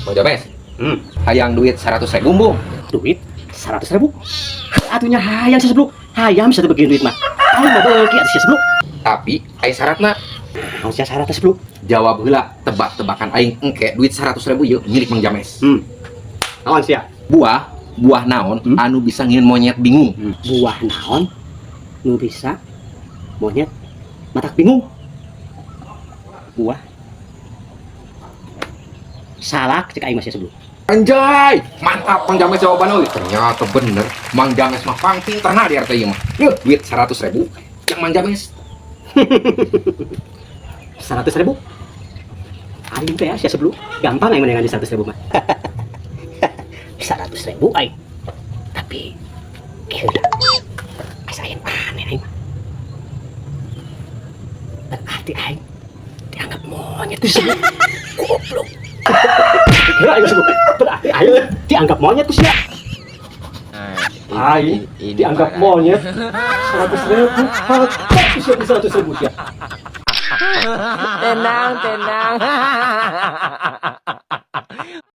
Oh Jabes, hayang duit 100.000 bung. Duit 100.000. Atunya hayang sesebluk. Hayam bisa begini duit mah. Ayo mah beuki atuh sesebluk. Tapi aya syaratna. Naon sia syarat sesebluk? Jawab heula tebak-tebakan aing engke duit 100.000 yeuh milik Mang James. Naon sia? Buah naon anu bisa ngieun monyet bingung. Buah naon nu bisa monyet matak bingung? Buah salak cek aing mah sia sesebluk. Anjay, mantap Mang James jawaban euy. Ternyata bener, Mang James mah pang pinterna di RT ieu mah. Yeuh, duit 100.000 yang Mang James. 100.000. Aing teh sia sebluk. Gampang aing menengan di 100.000 mah. 100.000 aing. Tapi kira asa aing aneh aing. Berarti aing dianggap monyet tuh sebluk. Goblok. Kira aing sebluk. Berarti aing dianggap monyet tuh sia. Aing dianggap monyet 100.000. Hati sia 100.000 sia. Tenang, tenang.